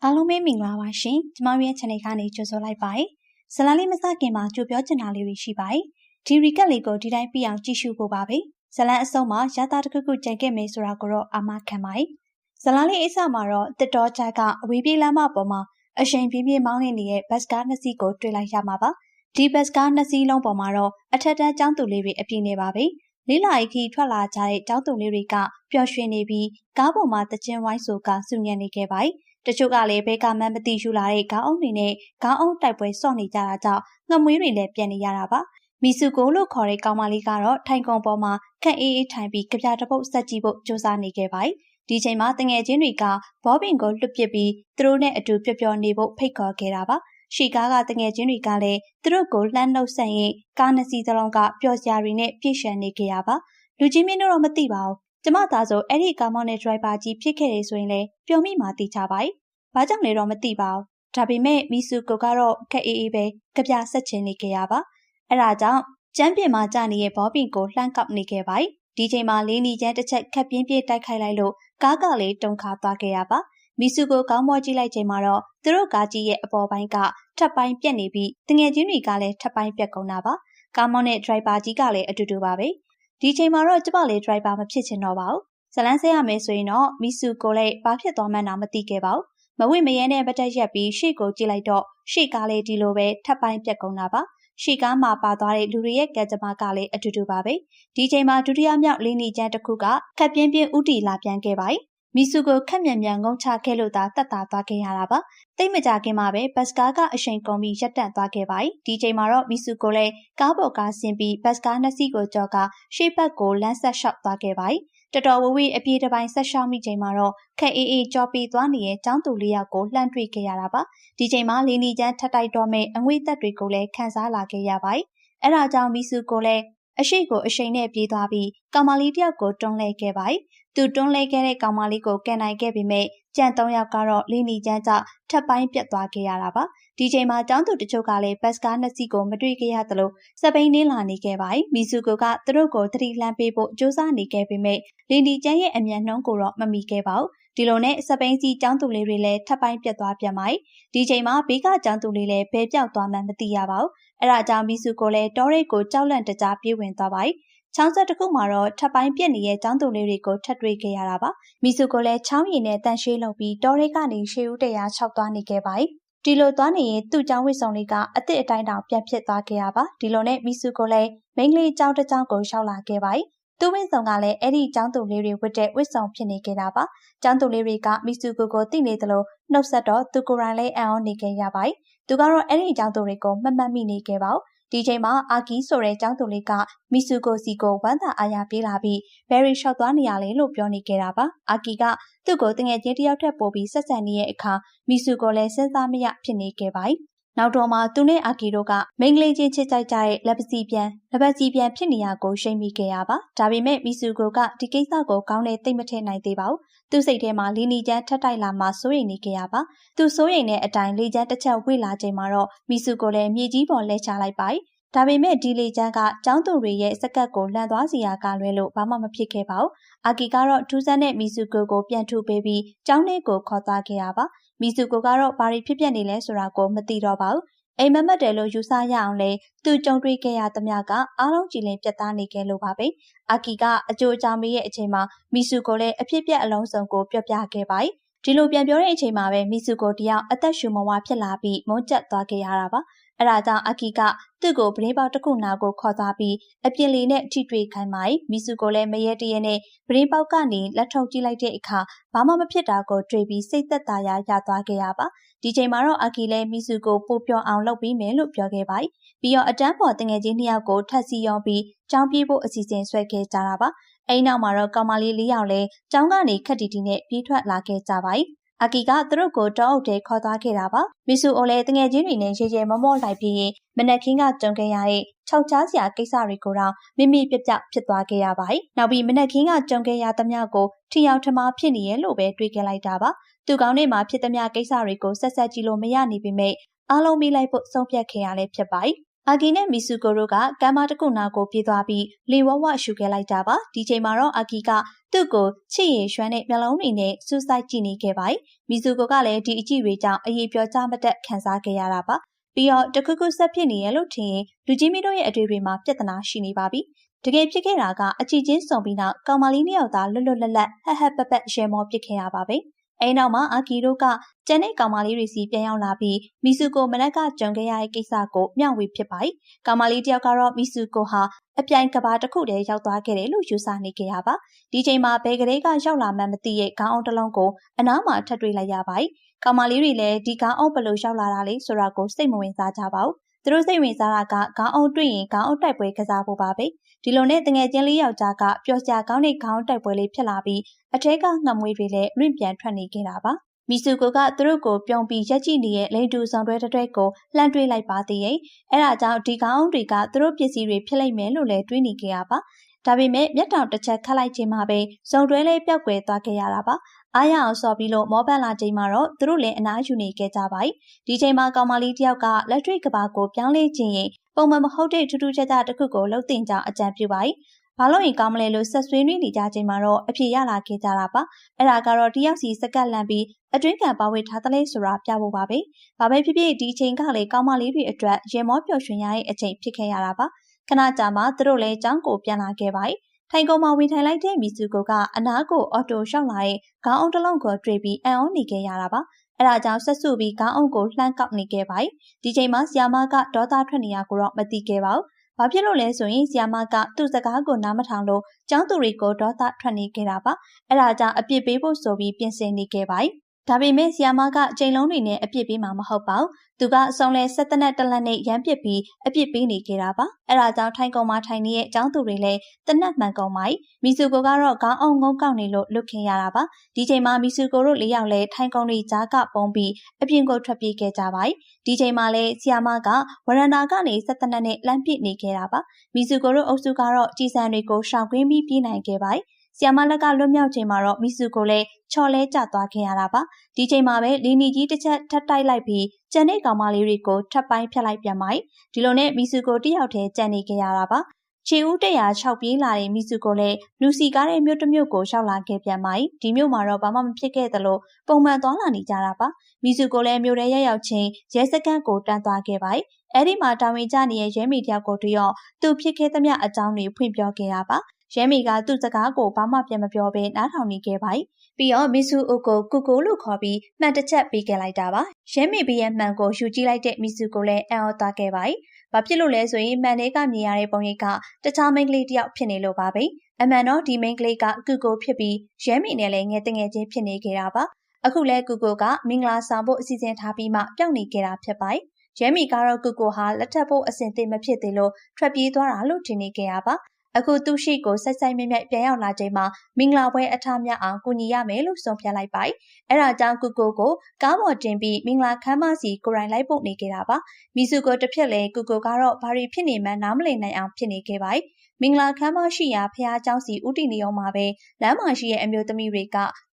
အားလုံးပဲမင်္ဂလာပါရှင်။ကျမတို့ရဲ့ channel ကနေကြိုဆိုလိုက်ပါတယ်။ဇာတ်လမ်းလေးမစခင်မှာကြိုပြောချင်တာလေးတွေရှိပါတယ်။ဒီ recap လေးကိုဒီတိုင်းပြအောင်ကြည့်ရှုဖို့ပါပဲ။ဇာတ်လမ်းအဆုံးမှာရတာတစ်ခုခုကြံခဲ့မယ်ဆိုတာကိုတော့အာမခံပါတယ်။ဇာတ်လမ်းလေးအစမှာတော့တစ်တော်ချကအဝေးပြေးလမ်းမပေါ်မှာအရှိန်ပြင်းပြင်းမောင်းနေတဲ့ဘတ်ကားနှစ်စီးကိုတွေ့လိုက်ရမှာပါ။ဒီဘတ်ကားနှစ်စီးလုံးပေါ်မှာတော့အထက်တန်းကျောင်းသူလေးတွေအပြည့်နေပါပဲ။လေးလာရီခီထွက်လာကြတဲ့ကျောင်းသူလေးတွေကပျော်ရွှင်နေပြီးကားပေါ်မှာတကျင်းဝိုင်းဆိုကဆူညံနေခဲ့ပါတယ်။တချို့ကလည်းဘဲကမှန်းမသိယူလာတဲ့ခေါင်းအုံတွေနဲ့ခေါင်းအုံတိုက်ပွဲစော့နေကြတာကြောင့်ငမွေးတွေလည်းပြန်နေရတာပါမီဆူကိုလို့ခေါ်တဲ့ကောင်မလေးကတော့ထိုင်ကုန်ပေါ်မှာခန့်အေးအေးထိုင်ပြီးကြပြတပုတ်ဆက်ကြည့်ဖို့ကြိုးစားနေခဲ့ပါတယ်ဒီချိန်မှာတငယ်ချင်းတွေကဘောပင်ကိုလွတ်ပစ်ပြီးသူတို့နဲ့အတူပျော်ပျော်နေဖို့ဖိတ်ခေါ်ခဲ့တာပါရှီကားကတငယ်ချင်းတွေကလည်းသူတို့ကိုလှမ်းနှုတ်ဆက်ရင်ကားနှစ်စီးစလုံးကပျော်စရာတွေနဲ့ပြည့်ရှံနေခဲ့ရပါလူကြီးမင်းတို့တော့မသိပါဘူးကျမသားဆိုအဲ့ဒီကားမောင်းတဲ့ဒရိုက်ဘာကြီးဖြစ်ခဲ့တယ်ဆိုရင်လည်းပျော်မိမှသိချပါတယ်ဘာကြောင့်လဲတော့မသိပါဘူး။ဒါပေမဲ့မီဆူကိုကတော့ခက်အေးအေးပဲကြပြဆက်ချင်နေကြရပါ။အဲ့ဒါကြောင့်ကျမ်းပြင်မှာကြာနေတဲ့ဘောပင်ကိုလှမ်းကောက်နေခဲ့ပါ။ဒီချိန်မှာလေးနီကျန်းတစ်ချက်ခက်ပြင်းပြင်းတိုက်ခိုက်လိုက်လို့ကားကလည်းတုန်ခါသွားခဲ့ရပါ။မီဆူကိုကောင်းမောကြည့်လိုက်ချိန်မှာတော့သူတို့ကားကြီးရဲ့အပေါ်ပိုင်းကထပ်ပိုင်းပြက်နေပြီးတငယ်ချင်းတွေကလည်းထပ်ပိုင်းပြက်ကုန်တာပါ။ကားမောင်းတဲ့ဒရိုက်ဘာကြီးကလည်းအတူတူပါပဲ။ဒီချိန်မှာတော့ကျမလည်းဒရိုက်ဘာမဖြစ်ချင်တော့ပါဘူး။ဇလန်းဆဲရမယ်ဆိုရင်တော့မီဆူကိုလည်းဘာဖြစ်သွားမှန်းတော့မသိခဲ့ပါဘူး။မဝိမရဲနဲ့ဗတက်ရက်ပြီးရှေ့ကိုကြည့်လိုက်တော့ရှေ့ကားလေးဒီလိုပဲထပ်ပိုင်းပြက်ကုန်တာပါရှေ့ကားမှာပါသွားတဲ့လူတွေရဲ့ကဲကြမ္မာကလည်းအတူတူပါပဲဒီချိန်မှာဒုတိယမြောက်လင်းနီကျန်းတစ်ခုကခက်ပြင်းပြင်းဥတီလာပြန်ခဲ့ပါမီဆူကိုခက်မြန်မြန်ငုံချခဲ့လို့သာတက်တာသွားခဲ့ရတာပါတိတ်မကြခင်မှာပဲဘတ်ကားကအရှိန်ကုန်ပြီးရက်တန့်သွားခဲ့ပါဒီချိန်မှာတော့မီဆူကိုလည်းကားပေါ်ကားဆင်းပြီးဘတ်ကားနှစ်စီးကိုကြော်ကရှေ့ဘက်ကိုလမ်းဆက်လျှောက်သွားခဲ့ပါတော်တော်ဝဝအပြေးတစ်ပိုင်းဆက်ရှောင်းမိချိန်မှာတော့ခက်အေးအေးကြော်ပြီးသွားနေတဲ့ចောင်းသူလေးယောက်ကိုလှမ်းတွေ့ခဲ့ရတာပါဒီချိန်မှာလီနီကျန်းထပ်တိုက်တော့မဲ့အငွေ့သက်တွေကိုလည်းခန်းစားလာခဲ့ရပါတယ်အဲ့ဒါကြောင့်မီဆူကိုလည်းအရှိကိုအရှိန်နဲ့ပြေးသွားပြီးကောင်မလေးတယောက်ကိုတွန်းလှဲခဲ့ပါတယ်သူတွန်းလှဲခဲ့တဲ့ကောင်မလေးကိုကန်နိုင်ခဲ့ပေမဲ့ကြံ3ယောက်ကတော့လီနီကျန်းကြောင့်ထပ်ပိုင်းပြတ်သွားခဲ့ရတာပါဒီချိန်မှာចောင်းသူတချို့ကလည်းဘတ်ကားနှစ်စီးကိုမတွေ့ခဲ့ရသလိုစပိန်နှင်းလာနေခဲ့ပါတယ်မီဆူကိုကသူတို့ကိုသတိလှမ်းပေးဖို့ကြိုးစားနေခဲ့ပေမဲ့လီနီကျန်းရဲ့အမြန်နှုံးကိုတော့မမီခဲ့ပါဘူးဒီလိုနဲ့စပိန်စီចောင်းသူလေးတွေလည်းထပ်ပိုင်းပြတ်သွားပြန်ပါတယ်ဒီချိန်မှာဘေးကចောင်းသူလေးလည်းဘဲပြောက်သွားမှန်းမသိရပါဘူးအဲ့ဒါကြောင့်မီဆူကိုလည်းတောရိတ်ကိုကြောက်လန့်တကြားပြေးဝင်သွားပါတယ်ချောင်းဆက်တစ်ခုမှာတော့ထပ်ပိုင်းပြက်နေတဲ့ចောင်းသူလေးတွေကိုထပ်တွေ့ခဲ့ရတာပါမီဆူကိုလည်းချောင်းရည်နဲ့တန်ရှေးလုပ်ပြီးတောရိတ်ကနေရှေးဦးတရားခြောက်သွားနေခဲ့ပါတယ်ဒီလိုသွားနေရင်သူ့ကျောင်းဝစ်ဆောင်လေးကအစ်စ်အတိုင်းတောင်ပြန်ဖြစ်သွားခဲ့ရပါဒီလိုနဲ့မီဆူကိုလည်းမိန်းကလေးကျောင်းတစ်ကျောင်းကိုရှောက်လာခဲ့ပါတယ်သူ့ဝစ်ဆောင်ကလည်းအဲ့ဒီကျောင်းသူလေးတွေဝတ်တဲ့ဝစ်ဆောင်ဖြစ်နေခဲ့တာပါကျောင်းသူလေးတွေကမီဆူကိုသိနေသလိုနှုတ်ဆက်တော့သူကိုယ်တိုင်လည်းအံ့ဩနေခဲ့ရပါတယ်သူကတော့အဲ့ဒီကျောင်းသူတွေကိုမှတ်မိနေခဲ့ပါဒီချိန်မှာအာကီဆိုတဲ့ကျောင်းသူလေးကမီဆူကိုစီကိုဝမ်းသာအားရပေးလာပြီးဘယ်ရီရှော့သွားနေရလဲလို့ပြောနေခဲ့တာပါအာကီကသူ့ကိုတငယ်ချင်းတယောက်ထက်ပိုပြီးဆက်ဆံနေတဲ့အခါမီဆူကိုလည်းစဉ်းစားမရဖြစ်နေခဲ့ပါတယ်နောက်တော့မှသူနဲ့အာကီတို့ကမိန်းကလေးချင်းချစ်ကြိုက်ကြတဲ့လက်ပတ်စီပြန်ဖြစ်နေရကိုရှိမိခဲ့ရပါဒါပေမဲ့မီဆူကိုကဒီကိစ္စကိုကောင်းတဲ့သိမ့်မထည့်နိုင်သေးပါဘူးသူ့စိတ်ထဲမှာလီနီကျန်းထပ်တိုက်လာမှစိုးရိမ်နေခဲ့ရပါသူစိုးရိမ်တဲ့အတိုင်းလေကျန်းတစ်ချက်ဝေ့လာချိန်မှာတော့မီဆူကိုလည်းမြေကြီးပေါ်လဲချလိုက်ပါတယ်ဒါပေမဲ့ဒီလေကျန်းကကျောင်းသူတွေရဲ့စကတ်ကိုလှန်သွားစီရာကလွဲလို့ဘာမှမဖြစ်ခဲ့ပါဘူးအာကီကတော့ထူးဆန်းတဲ့မီဆူကိုပြန်ထုပေးပြီးကျောင်းထဲကိုခေါ်သွားခဲ့ရပါမီဆူကိုကတော့ဘာတွေဖြစ်ပျက်နေလဲဆိုတာကိုမသိတော့ပါဘူးအိမ်မက်တယ်လို့ယူဆရအောင်လဲသူကြုံတွေ့ခဲ့ရသမျှကအားလုံးကြည်လင်ပြတ်သားနေခဲ့လို့ပါပဲအာကီကအကျိုးအကြောင်းမေးရဲ့အချိန်မှာမီဆူကိုလည်းအဖြစ်ပြက်အလုံးစုံကိုပြောပြခဲ့ပါတယ်ဒီလိုပြန်ပြောတဲ့အချိန်မှာပဲမီဆူကိုတယောက်အသက်ရှူမဝါဖြစ်လာပြီးမုန်းကျက်သွားခဲ့ရတာပါအဲ့ဒါကြောင့်အာကီကသူ့ကိုပရင်းပေါက်တစ်ခုနာကိုခေါ်သွားပြီးအပြင်လေနဲ့ထိတွေ့ခိုင်းပါတယ်မီဆူကိုလည်းမရဲတရဲနဲ့ပရင်းပေါက်ကနေလက်ထုတ်ကြည့်လိုက်တဲ့အခါဘာမှမဖြစ်တာကိုတွေ့ပြီးစိတ်သက်သာရာရသွားခဲ့ရပါဒီချိန်မှာတော့အာကီလည်းမီဆူကိုပို့ပြောအောင်လုပ်ပြီးမယ်လို့ပြောခဲ့ပါတယ်ပြီးတော့အတန်းပေါ်တငယ်ချင်း2ယောက်ကိုထပ်စီရောပြီးကျောင်းပြေးဖို့အစီအစဉ်ဆွဲခဲ့ကြတာပါအဲ့နောက်မှာတော့ကောင်မလေး4ယောက်လည်းကျောင်းကနေခက်တီတီနဲ့ပြေးထွက်လာခဲ့ကြပါတယ်အာကီကသူတို့ကိုတောအုပ်ထဲခေါ်သွားခဲ့တာပါမီဆူအိုလည်းတငယ်ချင်းတွေနဲ့ရေရေမောမောလိုက်ပြီးရင်မနက်ခင်းကကြုံခဲ့ရတဲ့ခြောက်ချားစရာကိစ္စတွေကိုတော့မိမိပြပြဖြစ်သွားခဲ့ရပါတယ်နောက်ပြီးမနက်ခင်းကကြုံခဲ့ရသမျှကိုထီအောင်ထမားဖြစ်နေရဲ့လို့ပဲတွေးခဲ့လိုက်တာပါသူကောင်းထဲမှာဖြစ်သမျှကိစ္စတွေကိုဆက်ဆက်ကြည့်လို့မရနေပေမဲ့အားလုံးပြီးလိုက်ဖို့ဆုံးဖြတ်ခဲ့ရလဲဖြစ်ပါတယ် အာဂီနဲ့မီဆူကိုတို့ကကမ်းမတစ်ခုနာကိုပြေးသွားပြီးလေဝဝရှူခဲ့လိုက်တာပါဒီချိန်မှာတော့အာဂီကသူ့ကိုချစ်ရည်ရွှမ်းတဲ့မျက်လုံးတွေနဲ့စူးစိုက်ကြည့်နေခဲ့ပါတယ်မီဆူကိုကလည်းဒီအကြည့်တွေကြောင့်အရေးပြောကြမတက်ခံစားခဲ့ရတာပါပြီးတော့တခုခုဆက်ဖြစ်နေရလို့ထင်ရင်လူကြီးမီတို့ရဲ့အတွေ့တွေမှာပြဿနာရှိနေပါပြီတကယ်ဖြစ်ခဲ့တာကအချီချင်းစုံပြီးနောက်ကောင်မလေးနှစ်ယောက်သားလွတ်လွတ်လပ်လပ်ဟက်ဟက်ပက်ပက်ရဲမောပစ်ခဲ့ရပါပဲအဲနောက်မှာအာဂီတို့ကကျန်တဲ့ကောင်မလေးတွေစီပြန်ရောက်လာပြီးမီဆူကိုမနက်ကကြုံခဲ့ရတဲ့ကိစ္စကိုမျှဝေဖြစ်ပါတယ်။ကောင်မလေးတယောက်ကတော့မီဆူကိုဟာအပြိုင်ကဘာတစ်ခုတည်းရောက်သွားခဲ့တယ်လို့ယူဆနေကြရပါ။ဒီချိန်မှာဘယ်ကလေးကရောက်လာမှန်းမသိရဲ့ခေါင်းအောင်တစ်လုံးကိုအနားမှာထပ်တွေ့လိုက်ရပါတယ်။ကောင်မလေးတွေလည်းဒီခေါင်းအောင်ဘယ်လိုရောက်လာတာလဲဆိုတာကိုစိတ်မဝင်စားကြပါဘူး။သူတို့စိတ်ဝင်စားတာကခေါင်းအောင်တွေ့ရင်ခေါင်းအောင်တိုက်ပွဲကစားဖို့ပါပဲ။ဒီလိုနဲ့တငယ်ချင်းလေးယောက်ျားကပျော်စရာကောင်းတဲ့ခေါင်းတိုက်ပွဲလေးဖြစ်လာပြီးအထဲကငှက်မွေးတွေလည်းလွင့်ပြန်ထွက်နေခဲ့တာပါမီဆူကိုကသူတို့ကိုပြုံးပြီးရက်ကြည့်နေတဲ့လိန်တူဆောင်တွဲတွဲကိုလှမ်းတွေးလိုက်ပါသေးရဲ့အဲဒါကြောင့်ဒီကောင်တွေကသူတို့ပစ္စည်းတွေဖြစ်လိုက်မယ်လို့လည်းတွေးနေကြရပါဒါပေမဲ့မျက်တောင်တစ်ချက်ခတ်လိုက်ချိန်မှာပဲစုံတွဲလေးပျောက်ကွယ်သွားခဲ့ရတာပါအားရအောင်ဆော်ပြီးလို့မောပန်းလာချိန်မှာတော့သူတို့လည်းအနားယူနေခဲ့ကြပါဒီချိန်မှာကောင်မလေးတယောက်ကလက်တွေ့ကဘာကိုပြောင်းလဲခြင်းရင်ပုံမှန်မဟုတ်တဲ့ထူးထူးခြားခြားတစ်ခုကိုလှုပ်တင်ကြောင်းအကြံပြုပါဘာလို့ရင်ကောင်းမလဲလို့ဆက်ဆွေးနွေးနေကြချိန်မှာတော့အဖြေရလာခဲ့ကြတာပါအဲ့ဒါကတော့တယောက်စီစကတ်လန့်ပြီးအတွင်းကံပါဝေထားတဲ့လေဆိုတာပြဖို့ပါပဲဘာပဲဖြစ်ဖြစ်ဒီချိန်ကလေကောင်းမလေးတွေအတွက်ရေမောပျော်ရွှင်ရတဲ့အချိန်ဖြစ်ခဲ့ရတာပါခဏကြာမှသူတို့လည်းကျောင်းကိုပြန်လာခဲ့ပါထိုင်ကုန်မှာဝင်ထိုင်လိုက်တဲ့မီဆူကိုကအနားကိုအော်တိုရှောက်လာတဲ့ခေါင်းအောင်တစ်လုံးကိုတွေ့ပြီးအံ့ဩနေခဲ့ရတာပါအဲ့ဒါကြောင့်ဆက်စုပြီးခေါင်းအောင်ကိုလှမ်းကောက်နေခဲ့ပါဒီချိန်မှာဆီယာမကဒေါသထွက်နေရကိုတော့မသိခဲ့ပါဘူးဘာဖြစ်လို့လဲဆိုရင်ဆီယာမကသူ့စကားကိုနားမထောင်လို့ကျောင်းသူတွေကိုဒေါသထွက်နေခဲ့တာပါအဲ့ဒါကြောင့်အပြစ်ပေးဖို့ဆိုပြီးပြင်ဆင်နေခဲ့ပါဒါပေမဲ့ဆီယာမကအချိန်လုံးတွေနဲ့အပြစ်ပေးမှာမဟုတ်ပါဘူးသူကအစုံလဲဆက်တနက်တလက်နဲ့ရမ်းပစ်ပြီးအပြစ်ပေးနေခဲ့တာပါအဲ့ဒါကြောင့်ထိုင်ကုန်မှာထိုင်နေတဲ့ကျောင်းသူတွေလည်းတနက်မှန်ကုန်ပါမီဆူကိုကတော့ခေါင်းအောင်ငုံကောက်နေလို့လွတ်ခင်ရတာပါဒီချိန်မှာမီဆူကိုတို့၄ယောက်လဲထိုင်ကုန်တွေကြားကပုံပြီးအပြင်ကိုထွက်ပြေးခဲ့ကြပါဒီချိန်မှာလဲဆီယာမကဝရန်တာကနေဆက်တနက်နဲ့လမ်းပစ်နေခဲ့တာပါမီဆူကိုတို့အုပ်စုကတော့ကြည်စံတွေကိုရှောင်ကွင်းပြီးပြေးနိုင်ခဲ့ပါဆီယာမလက်ကလွတ်မြောက်ချိန်မှာတော့မီဆူကိုလည်းချော်လဲကျသွားခဲ့ရတာပါဒီချိန်မှာပဲလီနီကြီးတစ်ချက်ထပ်တိုက်လိုက်ပြီးကျန်တဲ့ကောင်မလေးတွေကိုထပ်ပိုင်းဖြတ်လိုက်ပြန်ပါဒီလိုနဲ့မီဆူကိုတယောက်တည်းကြံနေခဲ့ရတာပါခြေဦး106ပြေးလာတဲ့မီဆူကိုလည်းလူစီကားတဲ့မြို့တစ်မြို့ကိုရောက်လာခဲ့ပြန်ပါဒီမြို့မှာတော့ဘာမှမဖြစ်ခဲ့သလိုပုံမှန်သွားလာနေကြတာပါမီဆူကိုလည်းမြို့ထဲရောက်ချင်းရဲစခန်းကိုတန်းသွားခဲ့ပါအဲ့ဒီမှာတာဝန်ကျနေတဲ့ရဲမေတယောက်ကိုတွေ့တော့သူဖြစ်ခဲ့သမျှအကြောင်းတွေဖွင့်ပြောခဲ့တာပါရဲမေကသူ့စကားကိုဘာမှပြန်မပြောဘဲနားထောင်နေခဲ့ပါပြီးတော့မီဆူအိုကိုကူကိုလို့ခေါ်ပြီးမှန်တစ်ချက်ပေးခဲ့လိုက်တာပါရဲမေဘီရဲ့မှန်ကိုယူကြည့်လိုက်တဲ့မီဆူကိုလည်းအံ့ဩသွားခဲ့ပါဘာဖြစ်လို့လဲဆိုရင်မှန်တွေကမြင်ရတဲ့ပုံရိပ်ကတခြားမိန်းကလေးတယောက်ဖြစ်နေလို့ပါပဲအမှန်တော့ဒီမိန်းကလေးကကူကိုဖြစ်ပြီးရဲမေနဲ့လည်းငယ်တငယ်ချင်းဖြစ်နေခဲ့တာပါအခုလဲကူကိုကမင်္ဂလာဆောင်ဖို့အစီအစဉ်ထားပြီးမှပျောက်နေခဲ့တာဖြစ်ပါတယ်ရဲမေကတော့ကူကိုဟာလက်ထပ်ဖို့အဆင်သင့်မဖြစ်သေးလို့ထွက်ပြေးသွားတာလို့ထင်နေခဲ့ရပါအခုသူ့ရှိကိုစိုက်မြိုက်ပြန်ရောက်လာချိန်မှာမင်္ဂလာပွဲအထားမြအောင်ကူညီရမယ်လို့ဆုံးဖြတ်လိုက်ပါအဲ့ဒါကြောင့်ကူကိုကိုကားပေါ်တင်ပြီးမင်္ဂလာခမ်းမစီကိုရိုင်းလိုက်ပို့နေခဲ့တာပါမီဆူကိုတစ်ဖြစ်လေကူကိုကတော့ဘာတွေဖြစ်နေမှန်းနားမလည်နိုင်အောင်ဖြစ်နေခဲ့ပါမင်္ဂလာခမ်းမရှိရာဖះเจ้าစီဦးတီနေအောင်မှာပဲလမ်းမှာရှိတဲ့အမျိုးသမီးတွေ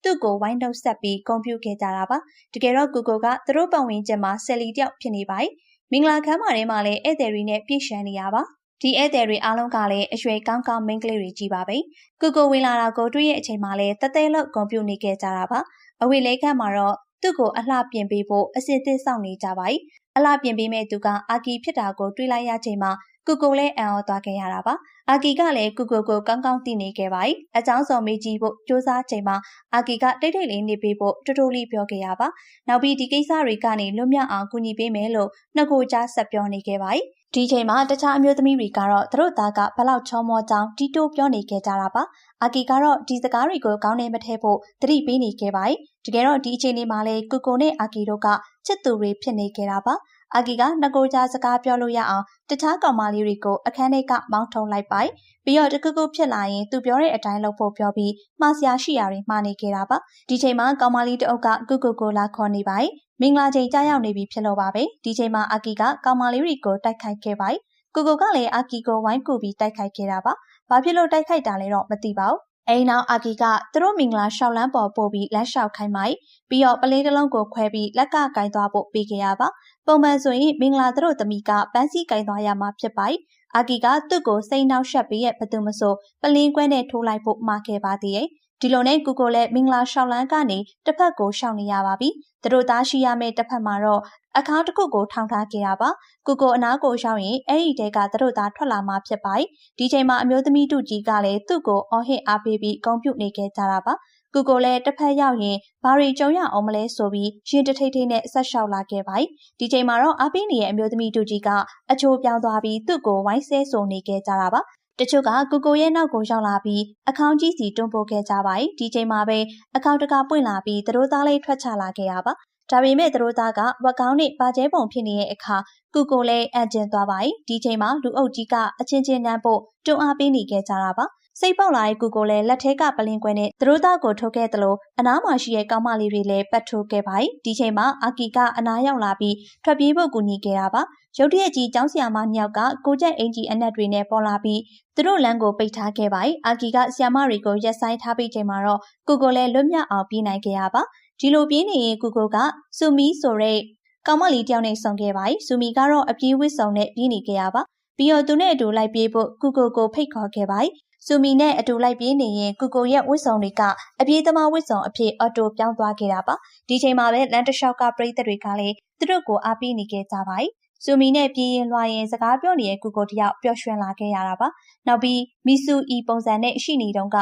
ကသူ့ကိုဝိုင်းတော့ဆက်ပြီးဂုဏ်ပြုခဲ့ကြတာပါတကယ်တော့ကူကိုကသူတို့ပတ်ဝန်းကျင်မှာဆယ်လီတယောက်ဖြစ်နေပါမင်္ဂလာခမ်းမထဲမှာလည်းဧည့်သည်တွေနဲ့ပြည့်ရှမ်းနေရပါဒီဧည့်သည်တွေအားလုံးကလည်းအရွယ်ကောင်းကောင်းမိန်းကလေးတွေကြီးပါပဲကူကိုဝင်လာတာကိုတွေ့ရဲ့အချိန်မှာလည်းတသေးလောက်ဂုဏ်ပြုနေခဲ့ကြတာပါအဝေးလေးခန့်မှာတော့သူ့ကိုအလှပြင်ပေးဖို့အစစ်အသစ်စောင့်နေကြပါအလှပြင်ပေးမဲ့သူကအာကီဖြစ်တာကိုတွေးလိုက်ရချိန်မှာကူကိုလည်းအံ့ဩသွားခဲ့ရတာပါအာကီကလည်းကူကိုကိုကောင်းကောင်းသိနေခဲ့ပါအကြောင်းစုံမေးကြည့်ဖို့စူးစမ်းချိန်မှာအာကီကတိတ်တိတ်လေးနေပေးဖို့တူတူလေးပြောခဲ့ရပါနောက်ပြီးဒီကိစ္စတွေကနေလွတ်မြောက်အောင်ကူညီပေးမယ်လို့နှစ်ကိုကြားဆက်ပြောနေခဲ့ပါဒီချိန်မှာတခြားအမျိုးသမီးတွေကတော့သူတို့သားကဘလောက်ချောမောကြောင်းတီတိုးပြောနေခဲ့ကြတာပါအာကီကတော့ဒီစကားတွေကိုကောင်းနေမထဲဖို့သတိပေးနေခဲ့ပါတကယ်တော့ဒီအချိန်လေးမှာလေကူကိုနဲ့အာကီတို့ကချစ်သူတွေဖြစ်နေခဲ့တာပါအာကီကနှစ်ကိုကြားစကားပြောလို့ရအောင်တခြားကောင်မလေးတွေကိုအခန်းထဲကမောင်းထုံလိုက်ပါပြီးတော့တခုခုဖြစ်လာရင်သူပြောတဲ့အတိုင်းလုပ်ဖို့ပြောပြီးမှားစရာရှိရာတွေမှားနေခဲ့တာပါဒီချိန်မှာကောင်မလေးတအုပ်ကကူကိုကိုလာခေါ်နေပါမင်္ဂလာချိန်ကြားရောက်နေပြီဖြစ်လို့ပါပဲဒီချိန်မှာအာကီကကောင်မလေးတွေကိုတိုက်ခိုက်ခဲ့ပါကူကိုကလည်းအာကီကိုဝိုင်းကူပြီးတိုက်ခိုက်ခဲ့တာပါဘာဖြစ်လို့တိုက်ခိုက်တာလဲတော့မသိပါဘူး အိမ်နောက်အာကီကသူတို့မင်္ဂလာရှောက်လန်းပေါ်ပို့ပြီးလက်လျှောက်ခိုင်းမိုက်ပြီးတော့ပလင်းတစ်လုံးကိုခွဲပြီးလက်ကကင်သွားဖို့ပေးခဲ့ရပါပုံမှန်ဆိုရင်မင်္ဂလာသူတို့သမီးကပန်းစည်းကင်သွားရမှာဖြစ်ပါအာကီကသူ့ကိုစိတ်နှောက်ယှက်ပြီးရဲ့ဘသူမဆိုပလင်းကွဲနဲ့ထိုးလိုက်ဖို့မှာခဲ့ပါသေးရဲ့ဒီလိုနဲ့ကိုကိုလည်းမင်္ဂလာရှောက်လန်းကနေတစ်ဖက်ကိုရှောက်နေရပါပြီသူတို့သားရှိရမယ့်တစ်ဖက်မှာတော့အခါတစ်ခုကိုထောင်ထားခဲ့ရပါကိုကိုအနာကိုရောက်ရင်အဲ့ဒီတဲကသူတို့သားထွက်လာမှဖြစ်ပါဒီချိန်မှာအမျိုးသမီးတူကြီးကလည်းသူ့ကိုအော်ဟစ်အားပေးပြီးဂုဏ်ပြုနေခဲ့ကြတာပါကိုကိုလည်းတစ်ဖက်ရောက်ရင်ဘာတွေကြုံရအောင်မလဲဆိုပြီးရင်တထိတ်ထိတ်နဲ့ဆက်လျှောက်လာခဲ့ပါဒီချိန်မှာတော့အားပေးနေတဲ့အမျိုးသမီးတူကြီးကအချိုးပြောင်းသွားပြီးသူ့ကိုဝိုင်းဆဲဆိုနေခဲ့ကြတာပါတချို့ကကိုကိုရဲ့နောက်ကိုရောက်လာပြီးအကောင့်ကြီးစီတွန်းပို့ခဲ့ကြပါဒီချိန်မှာပဲအကောင့်တကပွင့်လာပြီးသူတို့သားလေးထွက်ချလာခဲ့ရပါဒါပေမဲ့သူတို့သားကဝက်ကောင်းနဲ့ပါကျဲပုံဖြစ်နေတဲ့အခါကိုကိုလည်းအံ့ကျင်သွားပါဒီချိန်မှာလူအုပ်ကြီးကအချင်းချင်းနမ်းဖို့တွန်းအားပေးနေခဲ့ကြတာပါစိတ်ပေါက်လာတဲ့ကိုကိုလည်းလက်ထဲကပလင်ကွဲနဲ့သူတို့သားကိုထိုးခဲ့သလိုအနားမှာရှိတဲ့ကောင်းမလေးတွေလည်းပတ်ထိုးခဲ့ပါဒီချိန်မှာအာကီကအနားရောက်လာပြီးထွက်ပြေးဖို့ကူညီခဲ့တာပါရုတ်တရက်ကြီးကျောင်းဆရာမ2ယောက်ကကိုကျက်အင်ကြီးအနက်တွေနဲ့ပေါ်လာပြီးသူတို့လမ်းကိုပိတ်ထားခဲ့ပါအာကီကဆရာမတွေကိုရက်ဆိုင်ထားပြီးချိန်မှာတော့ကိုကိုလည်းလွတ်မြောက်အောင်ပြေးနိုင်ခဲ့ရပါဒီလိုပြေးနေရင်ကိုကိုကစူမီဆိုတဲ့ကောင်မလေးတယောက်နဲ့ဆုံခဲ့ပါစူမီကတော့အပြေးဝစ်စုံနဲ့ပြေးနေခဲ့ရပါပြီးတော့သူနဲ့အတူလိုက်ပြေးဖို့ကိုကိုဖိတ်ခေါ်ခဲ့ပါစူမီနဲ့အတူလိုက်ပြေးနေရင်ကိုကိုရဲ့ဝစ်စုံတွေကအပြေးသမားဝစ်စုံအဖြစ်အော်တိုပြောင်းသွားခဲ့တာပါဒီချိန်မှာပဲလန်တလျှောက်ကပရိသတ်တွေကလည်းသူတို့ကိုအားပေးနေခဲ့ကြပါစူမီနဲ့ပြေးရင်လွှာရင်စကားပြောနေတဲ့ကိုကိုတယောက်ပျော်ရွှင်လာခဲ့ရတာပါနောက်ပြီးမီဆူအီပုံစံနဲ့ရှိနေတုန်းကအ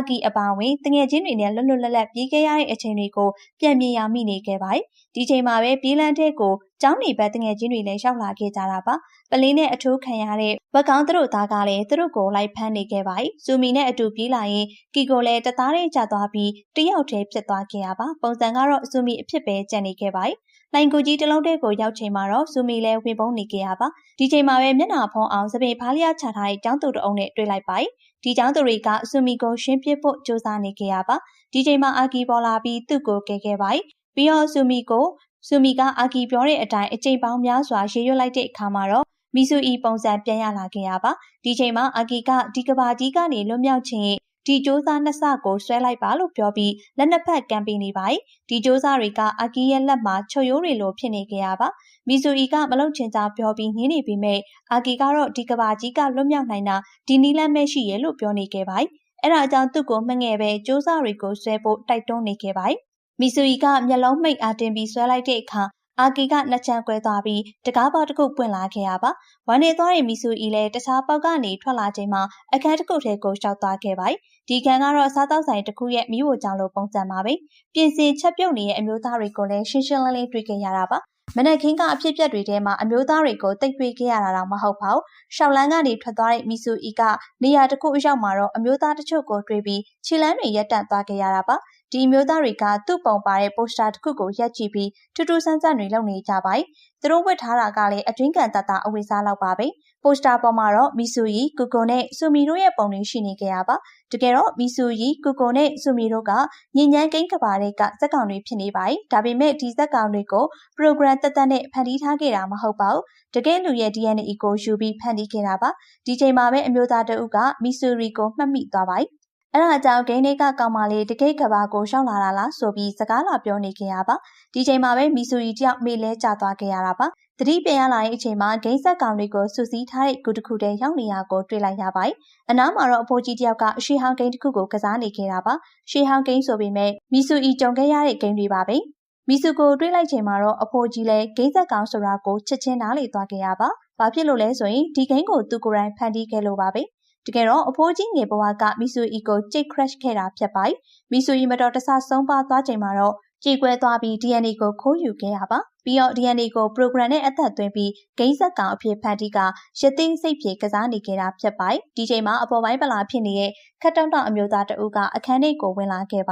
ကီအပါဝင်တငယ်ချင်းတွေနဲ့လွတ်လွတ်လပ်လပ်ပြေးခဲ့ရတဲ့အချိန်တွေကိုပြန်မြင်ရမိနေခဲ့ပါဒီချိန်မှာပဲပြေးလန်းတဲ့ကိုကျောင်းနေဘက်တငယ်ချင်းတွေလည်းရောက်လာခဲ့ကြတာပါပလင်းနဲ့အထိုးခံရတဲ့ဘက်ကောင်းသူတို့သားကလည်းသူတို့ကိုလိုက်ဖမ်းနေခဲ့ပါစူမီနဲ့အတူပြေးလာရင်ကီကိုလည်းတသားလေးကျသွားပြီးတယောက်တည်းဖြစ်သွားခဲ့ရပါပုံစံကတော့စူမီအဖြစ်ပဲကြံနေခဲ့ပါလိုင်ကိုကြီးတလုံးတဲကိုရောက်ချိန်မှာတော့စူမီလည်းဝင်ပုံးနေခဲ့ရပါဒီချိန်မှာပဲမျက်နှာဖုံးအောင်စပင်ဖားလျားချထားတဲ့ကျောင်းသူတအုပ်နဲ့တွေ့လိုက်ပါဒီကျောင်းသူတွေကစူမီကိုရှင်းပြဖို့စူးစမ်းနေခဲ့ရပါဒီချိန်မှာအာကီပေါ်လာပြီးသူ့ကိုကဲခဲ့ပါပြီးတော့စူမီကအာကီပြောတဲ့အတိုင်းအချိန်ပေါင်းများစွာရေရွတ်လိုက်တဲ့အခါမှာတော့မီဆူအီပုံစံပြန်ရလာခဲ့ရပါဒီချိန်မှာအာကီကဒီကဘာကြီးကနေလွတ်မြောက်ခြင်းဒီစ조사နှစ်ဆကိုဆွဲလိုက်ပါလို့ပြောပြီးလက်နှစ်ဖက်ကမ်းပေးနေပါဒီစ조사တွေကအာကီရဲ့လက်မှာချုပ်ရိုးတွေလိုဖြစ်နေကြရပါမီဆူအီကမလုံချင်ကြောင်ပြောပြီးငင်းနေပြီးမဲ့အာကီကတော့ဒီကဘာကြီးကလွတ်မြောက်နိုင်တာဒီနီလန်းမဲ့ရှိရဲ့လို့ပြောနေခဲ့ပါအဲ့ဒါကြောင့်သူ့ကိုမငဲ့ပဲစ조사တွေကိုဆွဲဖို့တိုက်တွန်းနေခဲ့ပါမီဆူအီကမျက်လုံးမိတ်အားတင်ပြီးဆွဲလိုက်တဲ့အခါအာကီကနှစ်ချမ်းကွဲသွားပြီးတကားပေါက်တစ်ခုပွင့်လာခဲ့ရပါဝမ်းနေသွားတဲ့မီဆူအီလည်းတခြားပေါက်ကနေထွက်လာချိန်မှာအခန်းတစ်ခုထဲကိုရှောက်သွားခဲ့ပါဒီခန်းကတော့စားတောက်ဆိုင်တစ်ခုရဲ့မိဖို့ကြောင့်လို့ပုံစံပါပဲပြင်ဆင်ချက်ပြုတ်နေတဲ့အမျိုးသားတွေကိုလည်းရှင်းရှင်းလင်းလင်းတွေ့ခဲ့ရတာပါမနက်ခင်းကအဖြစ်ပြက်တွေထဲမှာအမျိုးသားတွေကိုတိတ်တွေ့ခဲ့ရတာတော့မဟုတ်ပါဘူးရှောက်လန်းကနေထွက်သွားတဲ့မီဆူအီကနေရာတစ်ခုအရောက်မှာတော့အမျိုးသားတချို့ကိုတွေ့ပြီးခြေလမ်းတွေရက်တန့်သွားခဲ့ရတာပါဒီမျိုးသားတွေကသူ့ပုံပါတဲ့ပိုစတာတစ်ခုကိုရက်ကြည့်ပြီးထူးထူးဆန်းဆန်းတွေလုပ်နေကြပါသူတို့ဝတ်ထားတာကလည်းအတွင်းကန်တတအဝိစားလောက်ပါပဲပိုစတာပေါ်မှာတော့မီဆူယီကိုကိုနဲ့ဆူမီတို့ရဲ့ပုံတွေရှိနေကြရပါတကယ်တော့မီဆူယီကိုကိုနဲ့ဆူမီတို့ကညဉ့်ညမ်းကိန်းကဘာတွေကဇက်ကောင်တွေဖြစ်နေပါဒါပေမဲ့ဒီဇက်ကောင်တွေကို program တက်တက်နဲ့ဖန်တီးထားခဲ့တာမဟုတ်ပါဘူးတကယ်လူရဲ့ DNA ကိုယူပြီးဖန်တီးခဲ့တာပါဒီချိန်မှာပဲအမျိုးသားတအုပ်ကမီဆူရီကိုမှတ်မိသွားပါအဲ့ဒါကြောင့်ဂိမ်းတွေကကောင်မလေးတကိတ်ကဘာကိုရှောက်လာတာလားဆိုပြီးစကားလာပြောနေခဲ့ရပါဒီချိန်မှာပဲမီဆူရီတယောက်မေလဲကျသွားခဲ့ရတာပါတတိပြန်ရလာတဲ့အချိန်မှာဂိမ်းဆက်ကောင်တွေကိုစူးစီးထားတဲ့ကူတစ်ခုတည်းရောက်နေရကိုတွေ့လိုက်ရပါအနားမှာတော့အဖိုးကြီးတယောက်ကရှေးဟောင်းဂိမ်းတစ်ခုကိုကစားနေခဲ့တာပါရှေးဟောင်းဂိမ်းဆိုပေမဲ့မီဆူအီကြုံခဲ့ရတဲ့ဂိမ်းတွေပါပဲမီဆူကိုတွေ့လိုက်ချိန်မှာတော့အဖိုးကြီးလည်းဂိမ်းဆက်ကောင်ဆိုတာကိုချက်ချင်းနားလေသွားခဲ့ရပါဘာဖြစ်လို့လဲဆိုရင်ဒီဂိမ်းကိုသူကိုယ်တိုင်ဖန်တီးခဲ့လို့ပါပဲတကယ်တော့အဖိုးကြီးငယ်ဘဝကမီဆူအီကိုကြိတ် crash ခဲ့တာဖြစ်ပါမီဆူအီမတော်တဆဆုံးပါသွားချိန်မှာတော့ကြေကွဲသွားပြီး DNA ကိုခိုးယူခဲ့ရပါပြီးတော့ DNA ကို program နဲ့အသက်သွင်းပြီးဂိမ်းဆက်ကောင်အဖြစ်ဖန်တီးကရသိမ်းစိတ်ပြေကစားနေခဲ့တာဖြစ်ပါဒီချိန်မှာအပေါ်ပိုင်းပလာဖြစ်နေတဲ့ခက်တောင့်တောင့်အမျိုးသားတဦးကအခန်းထဲကိုဝင်လာခဲ့ပါ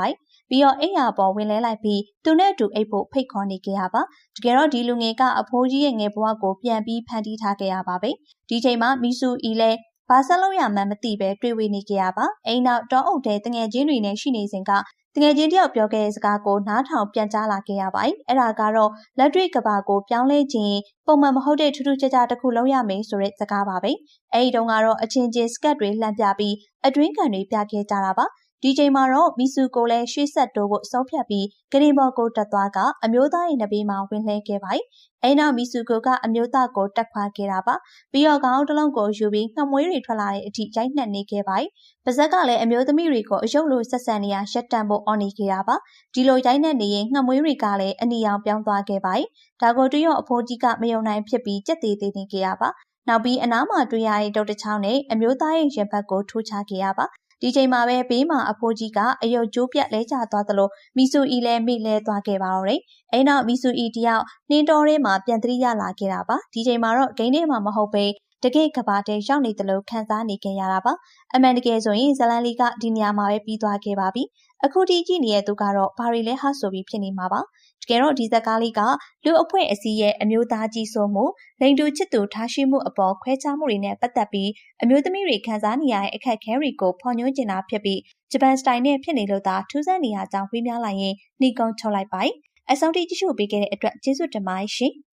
ပြီးတော့အိမ်ယာပေါ်ဝင်လဲလိုက်ပြီးသူနဲ့အတူအိပ်ဖို့ဖိတ်ခေါ်နေခဲ့ရပါတကယ်တော့ဒီလူငယ်ကအဖိုးကြီးရဲ့ငယ်ဘဝကိုပြန်ပြီးဖန်တီးထားခဲ့ရပါပဲဒီချိန်မှာမီဆူအီလဲဘာဆက်လို့ရမှန်းမသိပဲတွေ့ဝေနေကြရပါအိမ်နောက်တောအုပ်ထဲတငယ်ချင်းတွေနဲ့ရှိနေစဉ်ကတငယ်ချင်းတယောက်ပြောခဲ့တဲ့စကားကိုနားထောင်ပြန်ကြားလာခဲ့ရပါအဲ့ဒါကတော့လက်တွေ့ကဘာကိုပြောင်းလဲခြင်းပုံမှန်မဟုတ်တဲ့ထူးထူးခြားခြားတစ်ခုလုပ်ရမယ်ဆိုတဲ့စကားပါပဲအဲ့ဒီတုန်းကတော့အချင်းချင်းစကတ်တွေလှမ်းပြပြီးအတွင်းကန်တွေပြခဲ့ကြတာပါ ဒီချိန်မှာတော့မီဆူကိုလည်းရွှေ့ဆက်တိုးဖို့ဆုံးဖြတ်ပြီးဂရင်ဘော်ကိုတက်သွားကအမျိုးသားရဲ့နဘေးမှာဝင်လှည့်ခဲ့ပါတယ်။အဲနောက်မီဆူကိုကအမျိုးသားကိုတက်ခွာခဲ့တာပါ။ပြီးတော့ခေါင်းတစ်လုံးကိုယူပြီးငှက်မွေးတွေထွက်လာတဲ့အထိရိုက်နှက်နေခဲ့ပါတယ်။ပါဇက်ကလည်းအမျိုးသမီးတွေကိုအယုတ်လိုဆက်ဆံနေရရက်တံဖို့အော်နေခဲ့တာပါ။ဒီလိုရိုက်နှက်နေရင်ငှက်မွေးတွေကလည်းအနီရောင်ပြောင်းသွားခဲ့ပါတယ်။ဒါကိုတွေ့ရအဖိုးကြီးကမယုံနိုင်ဖြစ်ပြီးကြက်သေးသေးနေခဲ့ရပါ။နောက်ပြီးအနားမှာတွေ့ရတဲ့တုတ်တစ်ချောင်းနဲ့အမျိုးသားရဲ့ရင်ဘတ်ကိုထိုးချခဲ့ရပါဒီချိန်မှာပဲဘေးမှာအဖိုးကြီးကအယုတ်ကျိုးပြက်လဲကျသွားသလိုမီဆူအီလည်းမိလဲသွားခဲ့ပါတော့တယ်။အဲနောက်မီဆူအီတယောက်နှင်းတော်ထဲမှာပြန်သတိရလာခဲ့တာပါ။ဒီချိန်မှာတော့ဂိမ်းထဲမှာမဟုတ်ပဲတကယ့်ကဘာတဲရောက်နေတယ်လို့ခံစားနေခဲ့ရတာပါ။အမှန်တကယ်ဆိုရင်ဇလန်လီကဒီနေရာမှာပဲပြီးသွားခဲ့ပါပြီ။အခုဒီကြည့်နေတဲ့သူကတော့ဘာတွေလဲဟာဆိုပြီးဖြစ်နေမှာပါ။တကယ်တော့ဒီဇက်ကားလေးကလူအဖွဲ့အစည်းရဲ့အမျိုးသားကြီးစိုးမှုလိန်တူချစ်သူထားရှိမှုအပေါ်ခွဲခြားမှုတွေနဲ့ပတ်သက်ပြီးအမျိုးသမီးတွေခံစားနေရတဲ့အခက်အခဲတွေကိုဖော်ညွှန်းကျင်တာဖြစ်ပြီးဂျပန်စတိုင်နဲ့ဖြစ်နေလို့သာထူးဆန်းနေရကြောင်းဝေးများလိုက်ရင်နှီးကုန်းချုပ်လိုက်ပါ။အဆုံးထိကြည့်ရှုပေးခဲ့တဲ့အတွက်ကျေးဇူးတင်ပါတယ်ရှင်။